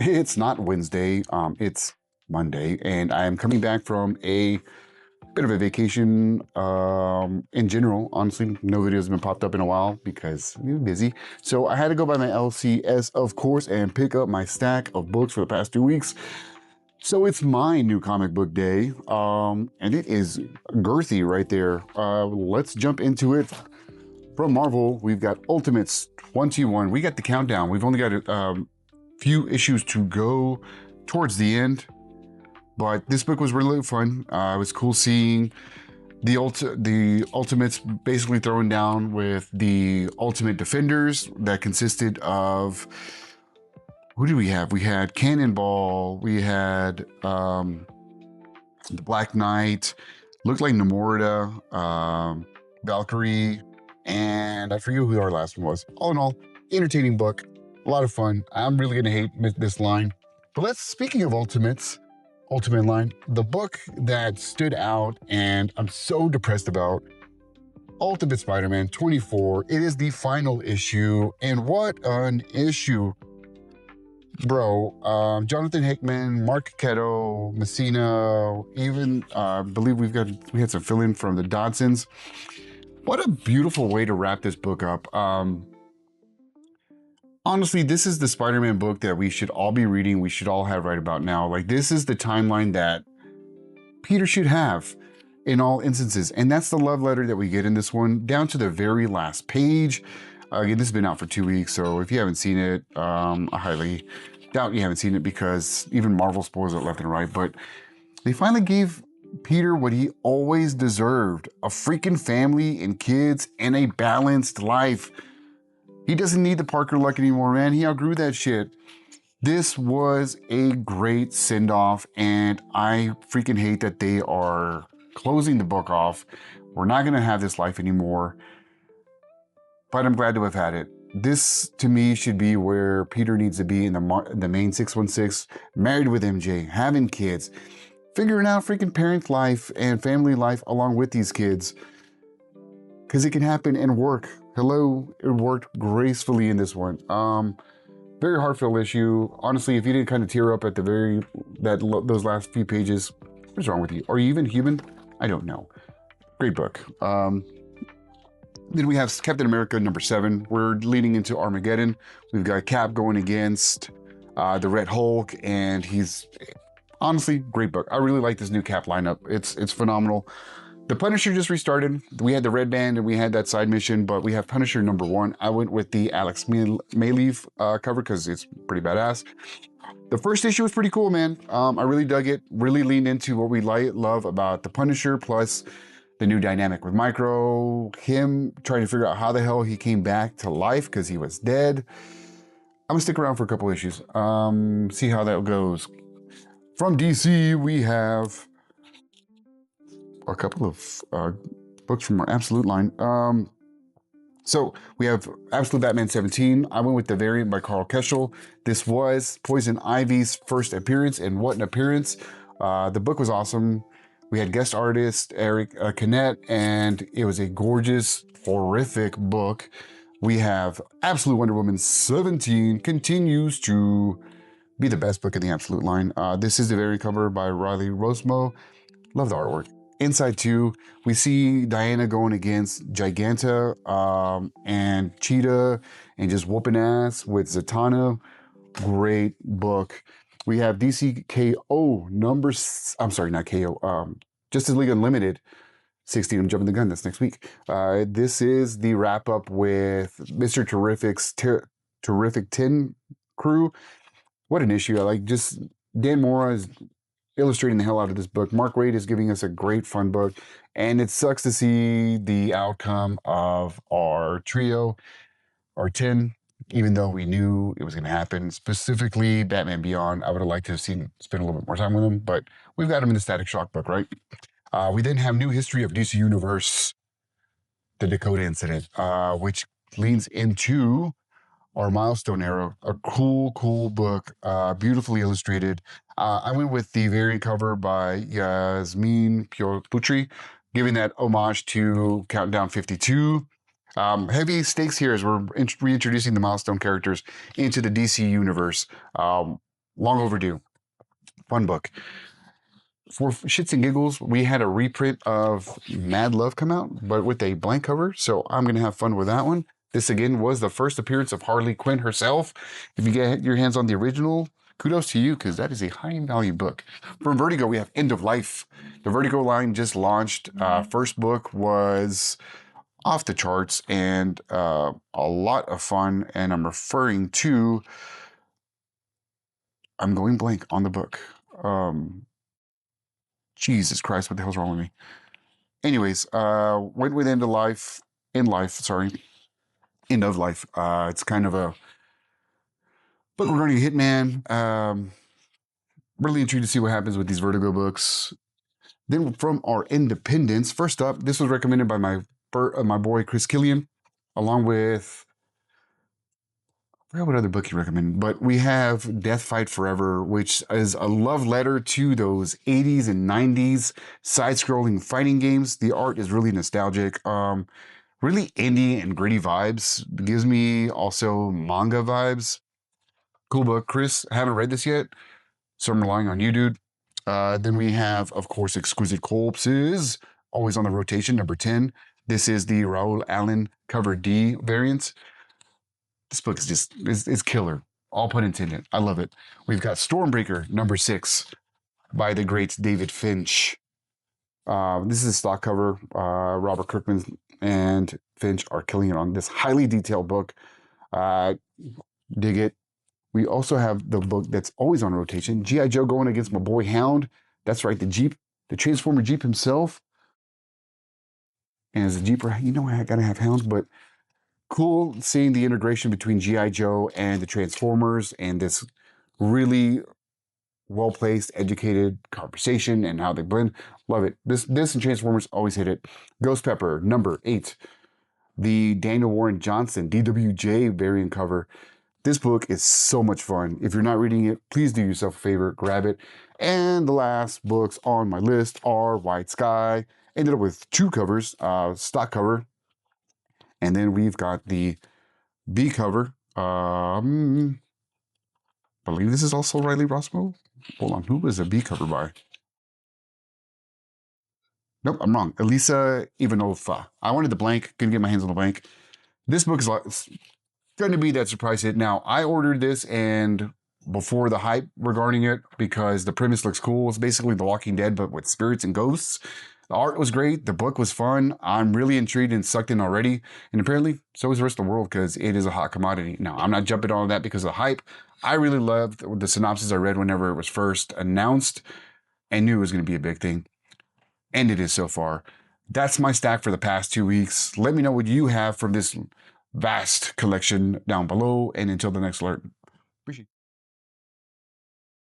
It's not Wednesday, it's Monday, and I am coming back from a bit of a vacation. In general, honestly, no videos have been popped up in a while because we were busy. So I had to go by my LCS, of course, and pick up my stack of books for the past 2 weeks. So it's my new comic book day, and it is girthy right there. Let's jump into it. From Marvel, we've got Ultimates 21. We got the countdown. We've only got a few issues to go towards the end, but this book was really fun. It was cool seeing the Ultimates basically throwing down with the Ultimate Defenders that consisted of, who do we have? We had Cannonball, we had the Black Knight, looked like Namorita, Valkyrie, and I forget who our last one was. All in all, entertaining book, a lot of fun. I'm really gonna hate this line. But speaking of Ultimates, Ultimate line, the book that stood out and I'm so depressed about, Ultimate Spider-Man 24. It is the final issue, and what an issue. Bro, Jonathan Hickman, Mark Ketto, Messina, even I believe we had some fill-in from the Dodsons. What a beautiful way to wrap this book up. Honestly, this is the Spider-Man book that we should all be reading. We should all have right about now. Like, this is the timeline that Peter should have in all instances. And that's the love letter that we get in this one, down to the very last page. Again, this has been out for 2 weeks, so if you haven't seen it, I highly doubt you haven't seen it because even Marvel spoils it left and right. But they finally gave Peter what he always deserved: a freaking family and kids and a balanced life. He doesn't need the Parker luck anymore, man. He outgrew that shit. This was a great send-off, and I freaking hate that they are closing the book off. We're not gonna have this life anymore, but I'm glad to have had it. This, to me, should be where Peter needs to be in the main 616, married with MJ, having kids, figuring out freaking parent life and family life along with these kids. Because it can happen and work. Hello, it worked gracefully in this one. Very heartfelt issue. Honestly, if you didn't kind of tear up at those last few pages, what's wrong with you? Are you even human? I don't know. Great book. Then we have Captain America #7. We're leading into Armageddon. We've got Cap going against the Red Hulk, and he's honestly great book. I really like this new Cap lineup. It's phenomenal. The Punisher just restarted. We had the Red Band and we had that side mission, but we have Punisher #1. I went with the Alex Mayleaf cover because it's pretty badass. The first issue was pretty cool, man. I really dug it. Really leaned into what we love about the Punisher, plus the new dynamic with Micro, him trying to figure out how the hell he came back to life because he was dead. I'm gonna stick around for a couple issues, see how that goes. From DC, we have a couple of books from our Absolute line. So we have Absolute Batman 17. I went with the variant by Carl Keschel. This was Poison Ivy's first appearance, and what an appearance. The book was awesome. We had guest artist Eric Canet, and it was a gorgeous, horrific book. We have Absolute Wonder Woman 17, continues to be the best book in the Absolute line. This is the very cover by Riley Rosmo. Love the artwork. Inside 2, we see Diana going against Giganta and Cheetah and just whooping ass with Zatanna. Great book. We have DCKO Justice League Unlimited 16. I'm jumping the gun. That's next week. This is the wrap up with Mr. Terrific's Terrific 10 crew. What an issue. I like just Dan Mora is illustrating the hell out of this book. Mark Waid is giving us a great fun book, and it sucks to see the outcome of our trio, our 10, even though we knew it was going to happen. Specifically, Batman Beyond, I would have liked to have spend a little bit more time with him, but we've got him in the Static Shock book, right? We then have New History of DC Universe, the Dakota Incident, which leans into our Milestone era. A cool book, beautifully illustrated. I went with the variant cover by Yasmin Putri, giving that homage to Countdown 52. Heavy stakes here as we're reintroducing the Milestone characters into the DC universe. long overdue. Fun book. For shits and giggles, we had a reprint of Mad Love come out, but with a blank cover. So I'm going to have fun with that one. This again was the first appearance of Harley Quinn herself. If you get your hands on the original, kudos to you because that is a high value book. From Vertigo, we have End of Life. The Vertigo line just launched. First book was off the charts and a lot of fun. And I'm referring to, I'm going blank on the book. Jesus Christ, what the hell's wrong with me? Anyways, went with End of Life. End of Life. It's kind of a book regarding a hitman. Really intrigued to see what happens with these Vertigo books. Then from our independents, first up, this was recommended by my boy Chris Killian, along with, I forgot what other book he recommended, but we have Death Fight Forever, which is a love letter to those 80s and 90s side-scrolling fighting games. The art is really nostalgic. Really indie and gritty vibes. Gives me also manga vibes. Cool book. Chris, I haven't read this yet, so I'm relying on you, dude. Then we have, of course, Exquisite Corpses, always on the rotation, number 10. This is the Raoul Allen cover D variant. This book is just, it's killer. All pun intended. I love it. We've got Stormbreaker, number 6, by the great David Finch. This is a stock cover. Robert Kirkman and Finch are killing it on this highly detailed book. Dig it. We also have the book that's always on rotation, G.I. Joe going against my boy Hound. That's right, the Jeep, the Transformer Jeep himself. And as a Jeeper, you know I gotta have Hounds, but cool seeing the integration between G.I. Joe and the Transformers and this really well-placed, educated conversation and how they blend. Love it. This and Transformers always hit it. Ghost Pepper, number 8. The Daniel Warren Johnson DWJ variant cover. This book is so much fun. If you're not reading it, please do yourself a favor, grab it. And the last books on my list are White Sky. Ended up with 2 covers, stock cover. And then we've got the B cover. I believe this is also Riley Rossmo. Hold on, who was the B cover by? Nope, I'm wrong. Elisa Ivanova. I wanted the blank, couldn't get my hands on the blank. This book is going to be that surprise hit. Now, I ordered this and before the hype regarding it because the premise looks cool. It's basically The Walking Dead, but with spirits and ghosts. The art was great. The book was fun. I'm really intrigued and sucked in already. And apparently, so is the rest of the world because it is a hot commodity. Now, I'm not jumping on that because of the hype. I really loved the synopsis I read whenever it was first announced and knew it was going to be a big thing. And it is so far. That's my stack for the past 2 weeks. Let me know what you have from this vast collection down below. And until the next alert, appreciate it.